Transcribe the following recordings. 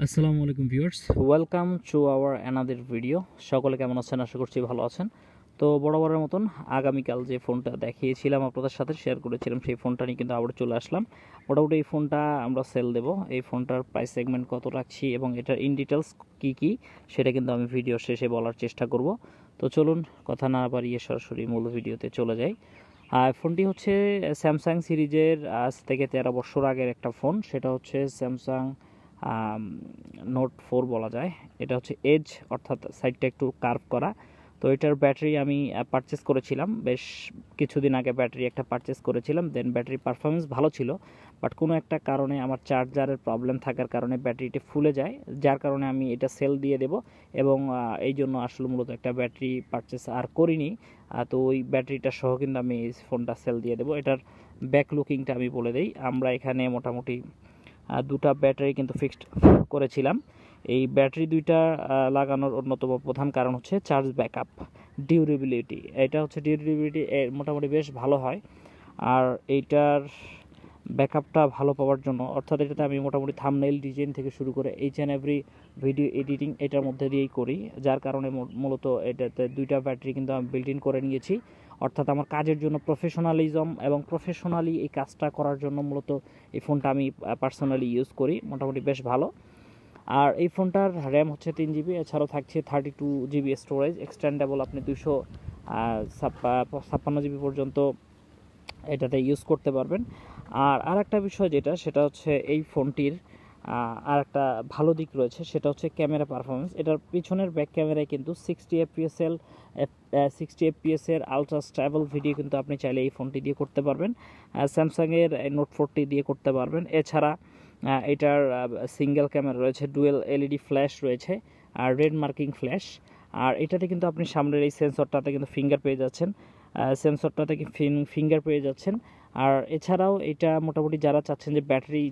আসসালামু আলাইকুম viewers, welcome to our another video. সকলে কেমন আছেন? আশা করছি ভালো আছেন। তো বরাবরের মতন আগামীকাল যে ফোনটা দেখিয়েছিলাম আপনাদের সাথে শেয়ার করেছিলাম, সেই ফোনটা নিয়ে কিন্তু আবার চলে আসলাম। মোটামুটি এই ফোনটা আমরা সেল দেব। এই ফোনটার প্রাইস সেগমেন্ট কত রাখছি এবং এটার ইন ডিটেলস কী সেটা কিন্তু আমি ভিডিও শেষে বলার চেষ্টা করব। তো চলুন কথা না বাড়িয়ে সরাসরি মূল ভিডিওতে চলে যাই। ফোনটি হচ্ছে স্যামসাং সিরিজের আজ থেকে 13 বছর আগের একটা ফোন। সেটা হচ্ছে স্যামসাং নোট 4 বলা যায়। এটা হচ্ছে এজ, অর্থাৎ সাইডটা একটু কার্ভ করা। তো এটার ব্যাটারি আমি পারচেস করেছিলাম বেশ কিছুদিন আগে। ব্যাটারি একটা পারচেস করেছিলাম, দেন ব্যাটারি পারফরমেন্স ভালো ছিল, বাট কোনো একটা কারণে আমার চার্জারের প্রবলেম থাকার কারণে ব্যাটারিটি ফুলে যায়, যার কারণে আমি এটা সেল দিয়ে দেব। এবং এই জন্য আসলে মূলত একটা ব্যাটারি পারচেস আর করিনি। তো ওই ব্যাটারিটা সহ কিন্তু আমি এই ফোনটা সেল দিয়ে দেবো। এটার ব্যাক লুকিংটা আমি বলে দিই। আমরা এখানে মোটামুটি দুটা ব্যাটারি কিন্তু ফিক্সড করেছিলাম। এই ব্যাটারি দুইটা লাগানোর অন্যতম প্রধান কারণ হচ্ছে চার্জ ব্যাকআপ, ডিউরেবিলিটি। এটা হচ্ছে ডিউরেবিলিটি মোটামুটি বেশ ভালো হয়। আর এইটার ব্যাকআপটা ভালো পাওয়ার জন্য, অর্থাৎ এটাতে আমি মোটামুটি থাম্বনেইল ডিজাইন থেকে শুরু করে H and every video editing এটার মধ্যে দিয়েই করি, যার কারণে মূলত এটাতে দুইটা ব্যাটারি কিন্তু আমি বিল্ট ইন করে নিয়েছি। অর্থাৎ আমার কাজের জন্য প্রফেশনালিজম এবং প্রফেশনালি এই কাজটা করার জন্য মূলত এই ফোনটা আমি পার্সোনালি ইউজ করি, মোটামুটি বেশ ভালো। আর এই ফোনটার র্যাম হচ্ছে 3 GB, এছাড়াও থাকছে 32 GB স্টোরেজ, এক্সটেন্ডেবল। আপনি 256 GB পর্যন্ত এটাতে ইউজ করতে পারবেন। আর একটা বিষয় সেটা হচ্ছে এই ফোনটির আর একটা ভালো দিক রয়েছে, সেটা হচ্ছে ক্যামেরা পারফরমেন্স। এটার পিছনের ব্যাক ক্যামেরায় কিন্তু 60 FPS এর আলট্রা স্টেবল ভিডিও কিন্তু আপনি চাইলে এই ফোনটি দিয়ে করতে পারবেন। স্যামসাংয়ের নোট 4টি দিয়ে করতে পারবেন। এছাড়া এটার সিঙ্গেল ক্যামেরা রয়েছে, ডুয়েল এলইডি ফ্ল্যাশ রয়েছে, আর রেড মার্কিং ফ্ল্যাশ। আর এটাতে কিন্তু আপনি সামনের এই সেন্সরটাতে কিন্তু ফিঙ্গার পেয়ে যাচ্ছেন, ফিঙ্গার পেয়ে যাচ্ছেন। আর এছাড়াও এটা মোটামুটি যারা চাচ্ছেন যে ব্যাটারি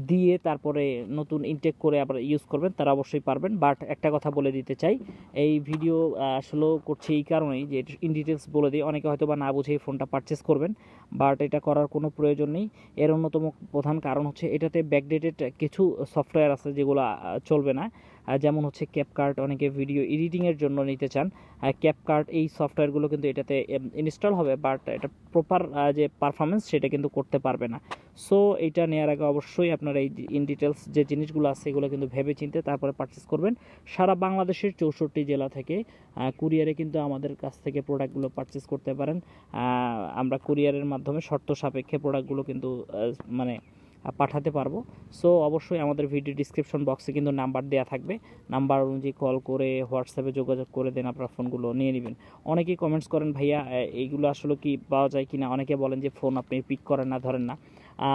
দিয়ে তারপরে নতুন ইনটেক করে আবার ইউজ করবেন, তারা অবশ্যই পারবেন। বাট একটা কথা বলে দিতে চাই, এই ভিডিও আসলে করছি এই কারণেই যে ইন ডিটেলস বলে দিই, অনেকে হয়তো বা না বুঝে এই ফোনটা পারচেস করবেন, বাট এটা করার কোনো প্রয়োজন নেই। এর অন্যতম প্রধান কারণ হচ্ছে এটাতে ব্যাকডেটেড কিছু সফটওয়্যার আছে যেগুলো চলবে না। যেমন হচ্ছে ক্যাপকার্ট, অনেকে ভিডিও এডিটিংয়ের জন্য নিতে চান ক্যাপকার্ট, এই সফটওয়্যারগুলো কিন্তু এটাতে ইনস্টল হবে, বাট এটা প্রপার যে পারফরমেন্স সেটা কিন্তু করতে পারবে না। সো এইটা নেওয়ার আগে অবশ্যই আপনারা এই ইন ডিটেলস যে জিনিসগুলো আছে এগুলো কিন্তু ভেবে চিন্তে তারপরে পারচেস করবেন। সারা বাংলাদেশের 64 জেলা থেকে কুরিয়ারে কিন্তু আমাদের কাছ থেকে প্রোডাক্টগুলো পারচেস করতে পারেন। আমরা কুরিয়ারের মাধ্যমে শর্ত সাপেক্ষে প্রোডাক্টগুলো কিন্তু মানে পাঠাতে পারবো। সো অবশ্যই আমাদের ভিডিও ডিসক্রিপশন বক্সে কিন্তু নাম্বার দেওয়া থাকবে, নাম্বার অনুযায়ী কল করে হোয়াটসঅ্যাপে যোগাযোগ করে দেন আপনার ফোনগুলো নিয়ে নেবেন। অনেকেই কমেন্টস করেন, ভাইয়া এইগুলো আসলে কি পাওয়া যায় কিনা। অনেকে বলেন যে ফোন আপনি পিক করেন না, ধরেন না।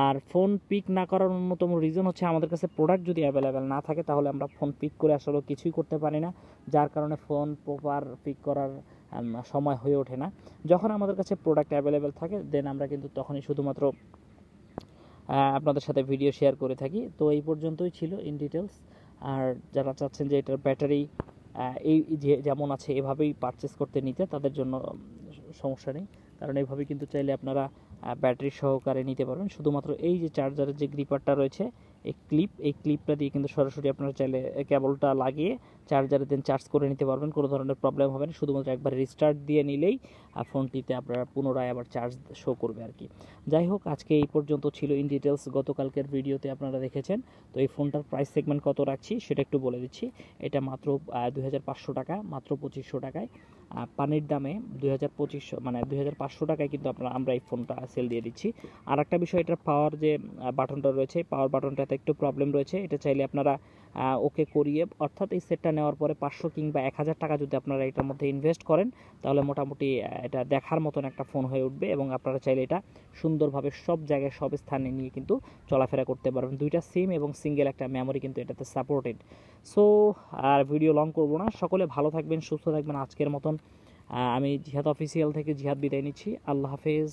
আর ফোন পিক না করার অন্যতম রিজন হচ্ছে আমাদের কাছে প্রোডাক্ট যদি অ্যাভেলেবেল না থাকে তাহলে আমরা ফোন পিক করে আসলে কিছুই করতে পারি না, যার কারণে ফোন প্রপার পিক করার সময় হয়ে ওঠে না। যখন আমাদের কাছে প্রোডাক্ট অ্যাভেলেবেল থাকে দেন আমরা কিন্তু তখনই শুধুমাত্র আপনাদের সাথে ভিডিও শেয়ার করে থাকি। তো এই পর্যন্তই ছিল ইন ডিটেলস। আর যারা চাচ্ছেন যে এটার ব্যাটারি এই যে যেমন আছে এভাবেই পারচেস করতে নিতে, তাদের জন্য সমস্যা নেই, কারণ এইভাবে কিন্তু চাইলে আপনারা ব্যাটারি সহকারে নিতে পারবেন। শুধুমাত্র এই যে চার্জারের যে গ্রিপারটা রয়েছে, এই ক্লিপটা দিয়ে কিন্তু সরাসরি আপনারা চাইলে কেবলটা লাগিয়ে চার্জারে দেন চার্জ করে নিতে পারবেন, কোনো ধরনের প্রবলেম হবে না। শুধুমাত্র একবার রিস্টার্ট দিয়ে নিলেই ফোনটিতে আপনারা পুনরায় আবার চার্জ শো করবে আর কি। যাই হোক, আজকে এই পর্যন্ত ছিল ইন ডিটেলস। গতকালকের ভিডিওতে আপনারা দেখেছেন। তো এই ফোনটার প্রাইস সেগমেন্ট কত রাখছি সেটা একটু বলে দিচ্ছি। এটা মাত্র 2500 টাকা, মাত্র 2500 টাকায় পানির দামে 2500 মানে 2500 টাকায় কিন্তু আমরা এই ফোনটা সেল দিয়ে দিচ্ছি। আর একটা বিষয়, এটার পাওয়ার যে বাটনটা রয়েছে, পাওয়ার বাটনটাতে একটু প্রবলেম রয়েছে। এটা চাইলে আপনারা ওকে করিয়ে, অর্থাৎ এই সেটটা নেওয়ার পরে 500 কিংবা 1000 টাকা যদি আপনারা এটার মধ্যে ইনভেস্ট করেন তাহলে মোটামুটি এটা দেখার মতন একটা ফোন হয়ে উঠবে, এবং আপনারা চাইলে এটা সুন্দরভাবে সব জায়গায় সব স্থানে নিয়ে কিন্তু চলাফেরা করতে পারবেন। দুইটা সিম এবং সিঙ্গেল একটা মেমোরি কিন্তু এটাতে সাপোর্টেড। সো আর ভিডিও লং করব না, সকলে ভালো থাকবেন, সুস্থ থাকবেন। আজকের মতন আমি জিহাদ অফিসিয়াল থেকে জিহাদ বিদায় নিচ্ছি। আল্লাহ হাফেজ।